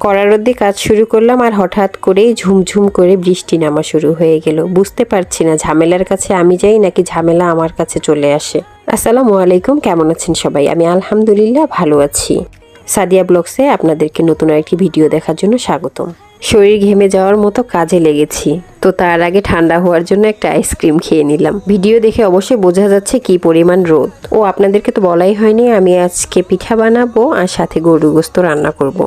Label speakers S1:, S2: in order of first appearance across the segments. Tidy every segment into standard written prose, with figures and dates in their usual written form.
S1: কড়া রোদে কাজ শুরু করলাম আর হঠাৎ করেই ঝুমঝুম করে বৃষ্টি নামা শুরু হয়ে গেল। বুঝতে পারছি না ঝামেলার কাছে আমি যাই নাকি ঝামেলা আমার কাছে চলে আসে। আসসালামু আলাইকুম, কেমন আছেন সবাই? আমি আলহামদুলিল্লাহ ভালো আছি। সাদিয়া ব্লগসে আপনাদেরকে নতুন আরেকটি ভিডিও দেখার জন্য স্বাগতম। শরীর ঘেমে যাওয়ার মতো কাজে লেগেছি, তো তার আগে ঠান্ডা হওয়ার জন্য একটা আইসক্রিম খেয়ে নিলাম। ভিডিও দেখে অবশ্যই বোঝা যাচ্ছে কি পরিমাণ রোদ। ও আপনাদেরকে তো বলাই হয়নি, আমি আজকে পিঠা বানাবো আর সাথে গরুর গোশত রান্না করব।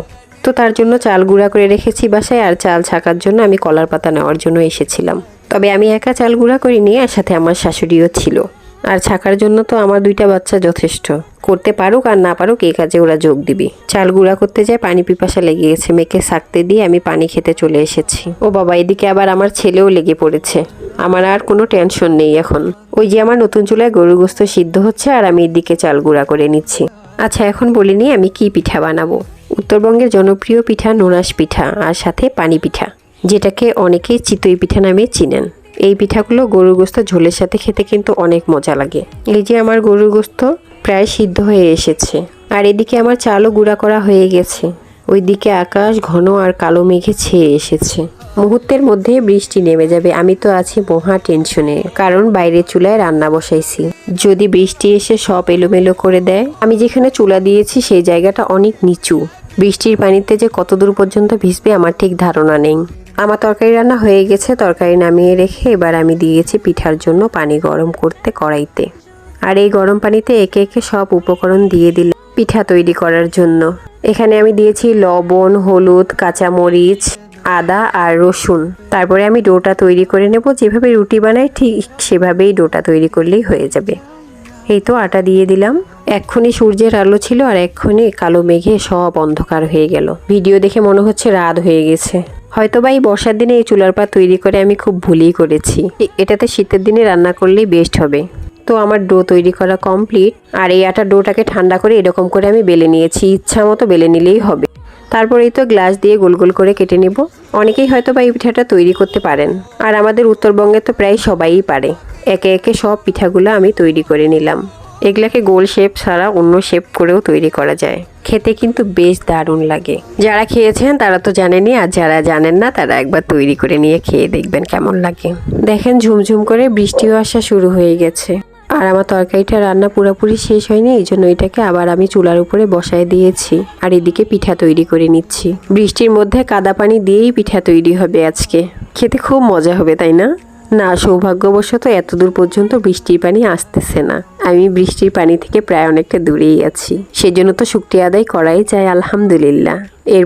S1: তো তার জন্য চাল গুঁড়া করে রেখেছি বাসায়, আর চাল ছাকার জন্য আমি কলার পাতা নেওয়ার জন্য এসেছিলাম। তবে আমি একা চাল গুঁড়া করিনি, আর সাথে আমার শাশুড়িও ছিল। আর ছাকার জন্য তো আমার 2টা বাচ্চা যথেষ্ট। করতে পারুক আর না পারুক এই কাজে ওরা যোগ দিবি। চাল গুঁড়া করতে যায় পানি পিপাসা লেগে গেছে, মেয়েকে ছাকতে দিয়ে আমি পানি খেতে চলে এসেছি। ও বাবা, এদিকে আবার আমার ছেলেও লেগে পড়েছে। আমার আর কোনো টেনশন নেই এখন। ওই যে আমার নতুন চুলায় গরুর গোশত সিদ্ধ হচ্ছে আর আমি এদিকে চাল গুঁড়া করে নিচ্ছি। আচ্ছা, এখন বলিনি আমি কি পিঠা বানাবো। উত্তরবঙ্গের জনপ্রিয় পিঠা নোনাস পিঠা, আর সাথে পানি পিঠা, যেটাকে অনেকেই চিতই পিঠা নামে চিনেন। এই পিঠাগুলো গরুর গোশত ঝোলের সাথে খেতে কিন্তু অনেক মজা লাগে। এই যে আমার গরুর গোশত প্রায় সিদ্ধ হয়ে এসেছে, আর এদিকে আমার চালও গুঁড়া করা হয়ে গেছে। ওইদিকে আকাশ ঘন আর কালো মেঘে ছেয়ে এসেছে। মুহূর্তের মধ্যে বৃষ্টি নেমে যাবে। আমি তো আছি মহা টেনশনে, কারণ বাইরের চুলায় রান্না বসাইছি। যদি বৃষ্টি এসে সব এলোমেলো করে দেয়। আমি যেখানে চুলা দিয়েছি সেই জায়গাটা অনেক নিচু। বৃষ্টির পানিতে যে কত দূর পর্যন্ত ভিজবে আমার ঠিক ধারণা নেই। আমার তরকারি রান্না হয়ে গেছে, তরকারি নামিয়ে রেখে এবার আমি দিয়েছি পিঠার জন্য পানি গরম করতে কড়াইতে। আর এই গরম পানিতে একে একে সব উপকরণ দিয়ে দিলাম পিঠা তৈরি করার জন্য। এখানে আমি দিয়েছি লবণ, হলুদ, কাঁচামরিচ, আদা আর রসুন। তারপরে আমি ডোটা তৈরি করে নেব। যেভাবে রুটি বানাই ঠিক সেভাবেই ডোটা তৈরি করলেই হয়ে যাবে। এই তো আটা দিয়ে দিলাম। এক্ষুনি সূর্যের আলো ছিল আর এক্ষুনি কালো মেঘে সব অন্ধকার হয়ে গেল। ভিডিও দেখে মনে হচ্ছে রাত হয়ে গেছে। হয়তোবা এই বর্ষার দিনে এই চুলার পাত তৈরি করে আমি খুব ভুলই করেছি। এটাতে শীতের দিনে রান্না করলেই বেস্ট হবে। তো আমার ডো তৈরি করা কমপ্লিট। আর এই আটার ডোটাকে ঠান্ডা করে এরকম করে আমি বেলে নিয়েছি। ইচ্ছা মতো বেলে নিলেই হবে। তারপরেই তো গ্লাস দিয়ে গোল গোল করে কেটে নেব। অনেকেই হয়তো বা এই পিঠাটা তৈরি করতে পারেন, আর আমাদের উত্তরবঙ্গে তো প্রায় সবাই পারে। একে একে সব পিঠাগুলো আমি তৈরি করে নিলাম। এগুলাকে গোল শেপ ছাড়া অন্য শেপ করেও তৈরি করা যায়। খেতে কিন্তু বেশ দারুণ লাগে। যারা খেয়েছেন তারা তো জানেনই, আর যারা জানেন না তারা একবার তৈরি করে নিয়ে খেয়ে দেখবেন কেমন লাগে। দেখেন ঝুমঝুম করে বৃষ্টিও আসা শুরু হয়ে গেছে। আর আমার তরকারিটা রান্না পুরোপুরি শেষ হয়নি, এই জন্য এটাকে আবার আমি চুলার উপরে বসায় দিয়েছি। আর এদিকে পিঠা তৈরি করে নিচ্ছি। বৃষ্টির মধ্যে কাদা পানি দিয়েই পিঠা তৈরি হবে আজকে। খেতে খুব মজা হবে, তাই না? না, সৌভাগ্যবশত এতদূর পর্যন্ত বৃষ্টির পানি আসতেছে না। আমি বৃষ্টির পানি থেকে প্রায় অনেকটা দূরেই আছি। সেজন্য তো শুকরিয়া আদায় করাই যায় আলহামদুলিল্লাহ। এর